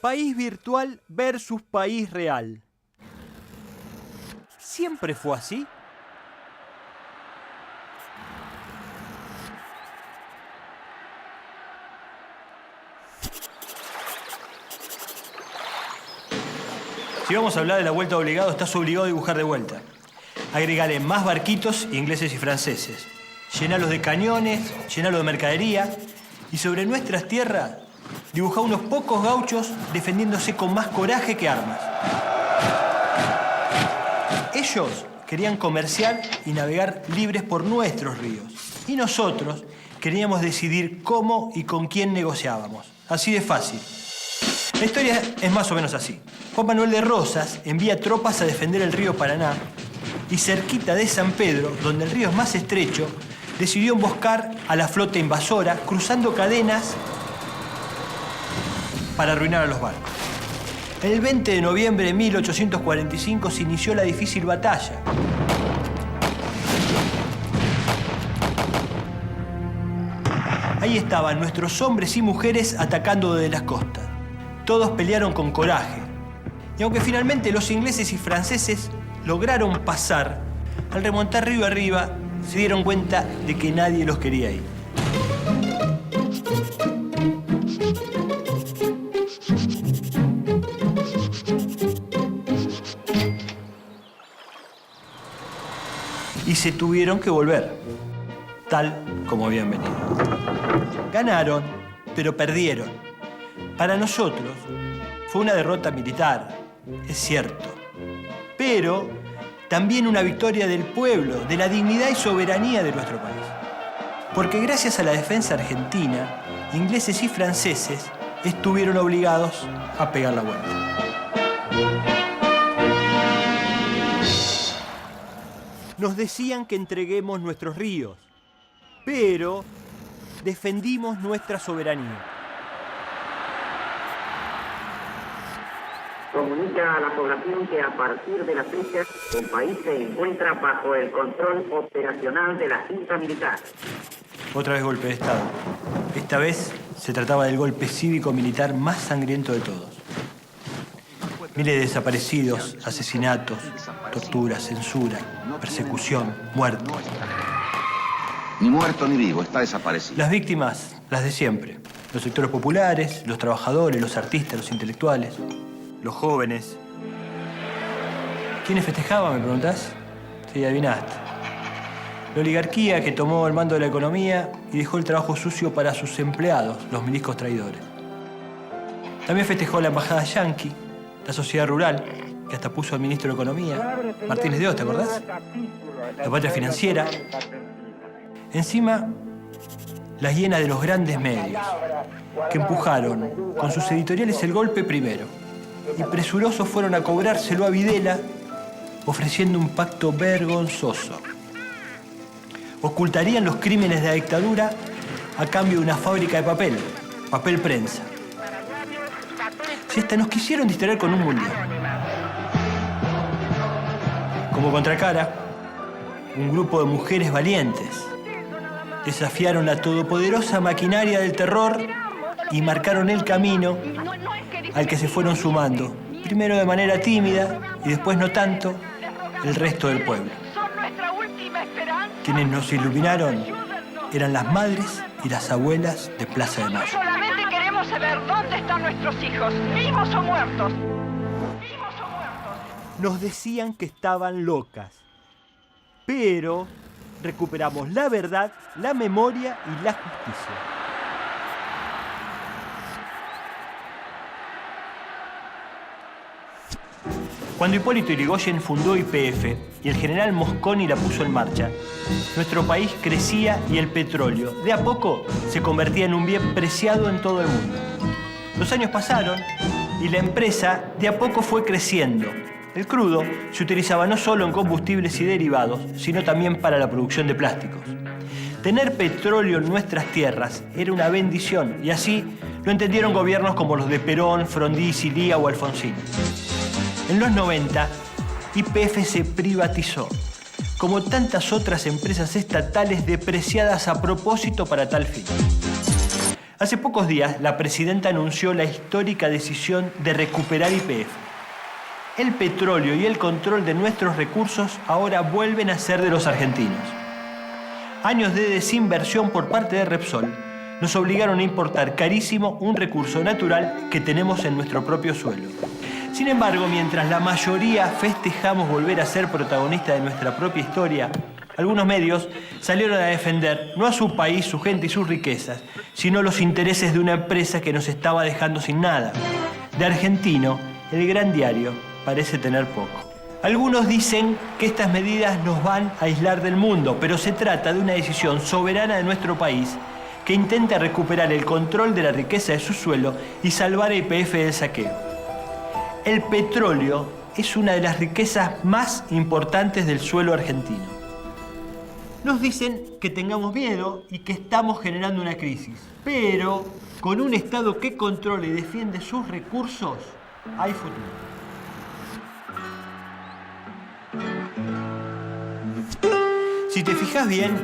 País virtual versus país real. ¿Siempre fue así? Si vamos a hablar de la vuelta obligado, estás obligado a dibujar de vuelta. Agregale más barquitos ingleses y franceses. Llenalos de cañones, llenalos de mercadería. Y sobre nuestras tierras, dibujá unos pocos gauchos defendiéndose con más coraje que armas. Ellos querían comerciar y navegar libres por nuestros ríos. Y nosotros queríamos decidir cómo y con quién negociábamos. Así de fácil. La historia es más o menos así. Juan Manuel de Rosas envía tropas a defender el río Paraná y cerquita de San Pedro, donde el río es más estrecho, decidió emboscar a la flota invasora cruzando cadenas para arruinar a los barcos. El 20 de noviembre de 1845 se inició la difícil batalla. Ahí estaban nuestros hombres y mujeres atacando desde las costas. Todos pelearon con coraje. Y aunque finalmente los ingleses y franceses lograron pasar, al remontar río arriba, se dieron cuenta de que nadie los quería ahí. Y se tuvieron que volver, tal como habían venido. Ganaron, pero perdieron. Para nosotros fue una derrota militar, es cierto, pero también una victoria del pueblo, de la dignidad y soberanía de nuestro país. Porque gracias a la defensa argentina, ingleses y franceses estuvieron obligados a pegar la vuelta. Nos decían que entreguemos nuestros ríos, pero defendimos nuestra soberanía. Comunica a la población que a partir de la fecha el país se encuentra bajo el control operacional de la Junta Militar. Otra vez golpe de Estado. Esta vez se trataba del golpe cívico-militar más sangriento de todos. Miles de desaparecidos, asesinatos, tortura, censura, persecución, muerte. Ni muerto ni vivo, está desaparecido. Las víctimas, las de siempre. Los sectores populares, los trabajadores, los artistas, los intelectuales, los jóvenes. ¿Quiénes festejaban, me preguntás? Sí, adivinaste. La oligarquía que tomó el mando de la economía y dejó el trabajo sucio para sus empleados, los milicos traidores. También festejó la embajada yanqui, la sociedad rural, que hasta puso al ministro de Economía, Martínez de Oz, ¿te acordás? La patria financiera. Encima, las hienas de los grandes medios, que empujaron con sus editoriales el golpe primero. Y presurosos fueron a cobrárselo a Videla, ofreciendo un pacto vergonzoso. Ocultarían los crímenes de la dictadura a cambio de una fábrica de papel prensa. Si hasta nos quisieron distraer con un mundial. Como contracara, un grupo de mujeres valientes desafiaron la todopoderosa maquinaria del terror y marcaron el camino al que se fueron sumando, primero de manera tímida y después no tanto, el resto del pueblo. Quienes nos iluminaron eran las madres y las abuelas de Plaza de Mayo. Solamente queremos saber dónde están nuestros hijos, vivos o muertos. Nos decían que estaban locas, pero recuperamos la verdad, la memoria y la justicia. Cuando Hipólito Yrigoyen fundó YPF y el general Mosconi la puso en marcha, nuestro país crecía y el petróleo, de a poco, se convertía en un bien preciado en todo el mundo. Los años pasaron y la empresa de a poco fue creciendo. El crudo se utilizaba no solo en combustibles y derivados, sino también para la producción de plásticos. Tener petróleo en nuestras tierras era una bendición y así lo entendieron gobiernos como los de Perón, Frondizi, Lía o Alfonsín. En los 90, YPF se privatizó, como tantas otras empresas estatales depreciadas a propósito para tal fin. Hace pocos días, la presidenta anunció la histórica decisión de recuperar YPF. El petróleo y el control de nuestros recursos ahora vuelven a ser de los argentinos. Años de desinversión por parte de Repsol nos obligaron a importar carísimo un recurso natural que tenemos en nuestro propio suelo. Sin embargo, mientras la mayoría festejamos volver a ser protagonistas de nuestra propia historia, algunos medios salieron a defender no a su país, su gente y sus riquezas, sino los intereses de una empresa que nos estaba dejando sin nada. De argentino, el Gran Diario parece tener poco. Algunos dicen que estas medidas nos van a aislar del mundo, pero se trata de una decisión soberana de nuestro país que intenta recuperar el control de la riqueza de su suelo y salvar a YPF del saqueo. El petróleo es una de las riquezas más importantes del suelo argentino. Nos dicen que tengamos miedo y que estamos generando una crisis, pero con un Estado que controle y defiende sus recursos, hay futuro. Si te fijas bien,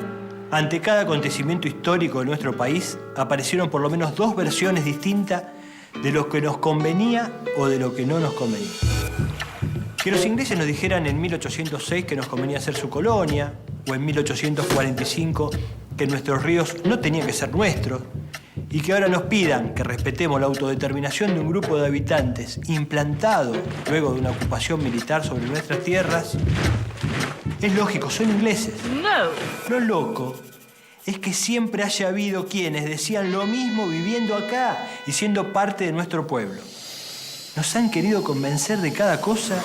ante cada acontecimiento histórico de nuestro país, aparecieron por lo menos dos versiones distintas de lo que nos convenía o de lo que no nos convenía. Que los ingleses nos dijeran en 1806 que nos convenía ser su colonia, o en 1845 que nuestros ríos no tenían que ser nuestros, y que ahora nos pidan que respetemos la autodeterminación de un grupo de habitantes implantado luego de una ocupación militar sobre nuestras tierras. Es lógico, son ingleses. No. Lo loco es que siempre haya habido quienes decían lo mismo viviendo acá y siendo parte de nuestro pueblo. Nos han querido convencer de cada cosa.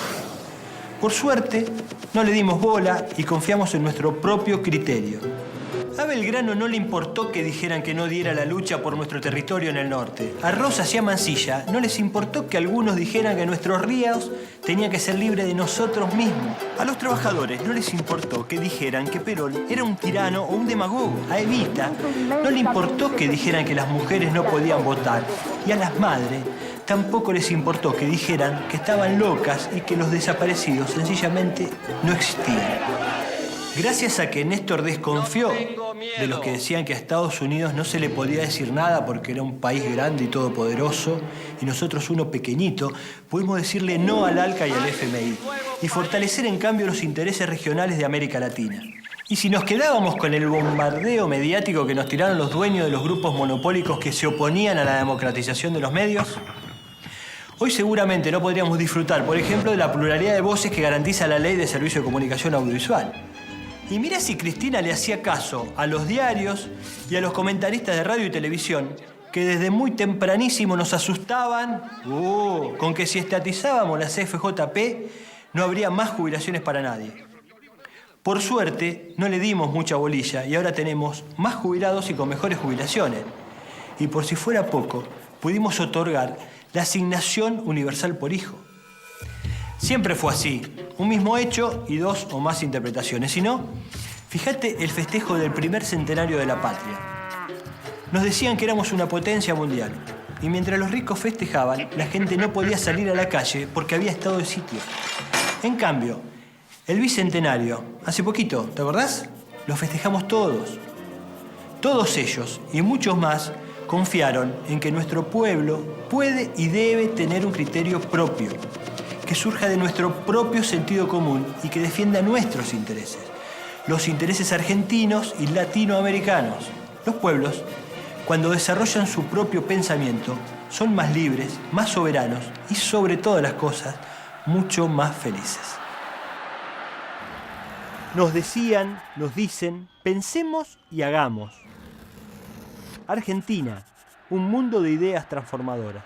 Por suerte, no le dimos bola y confiamos en nuestro propio criterio. A Belgrano no le importó que dijeran que no diera la lucha por nuestro territorio en el norte. A Rosas y a Mansilla no les importó que algunos dijeran que nuestros ríos tenían que ser libres de nosotros mismos. A los trabajadores no les importó que dijeran que Perón era un tirano o un demagogo. A Evita no le importó que dijeran que las mujeres no podían votar. Y a las madres tampoco les importó que dijeran que estaban locas y que los desaparecidos sencillamente no existían. Gracias a que Néstor desconfió de los que decían que a Estados Unidos no se le podía decir nada porque era un país grande y todopoderoso y nosotros uno pequeñito, pudimos decirle no al ALCA y al FMI y fortalecer en cambio los intereses regionales de América Latina. Y si nos quedábamos con el bombardeo mediático que nos tiraron los dueños de los grupos monopólicos que se oponían a la democratización de los medios, hoy seguramente no podríamos disfrutar, por ejemplo, de la pluralidad de voces que garantiza la Ley de Servicio de Comunicación Audiovisual. Y mira si Cristina le hacía caso a los diarios y a los comentaristas de radio y televisión que desde muy tempranísimo nos asustaban con que si estatizábamos la CFJP no habría más jubilaciones para nadie. Por suerte no le dimos mucha bolilla y ahora tenemos más jubilados y con mejores jubilaciones. Y por si fuera poco, pudimos otorgar la asignación universal por hijo. Siempre fue así, un mismo hecho y dos o más interpretaciones. Si no, fíjate el festejo del primer centenario de la patria. Nos decían que éramos una potencia mundial y mientras los ricos festejaban, la gente no podía salir a la calle porque había estado de sitio. En cambio, el bicentenario, hace poquito, ¿te acordás? Lo festejamos todos. Todos ellos y muchos más confiaron en que nuestro pueblo puede y debe tener un criterio propio, que surja de nuestro propio sentido común y que defienda nuestros intereses, los intereses argentinos y latinoamericanos. Los pueblos, cuando desarrollan su propio pensamiento, son más libres, más soberanos y, sobre todas las cosas, mucho más felices. Nos decían, nos dicen, pensemos y hagamos. Argentina, un mundo de ideas transformadoras.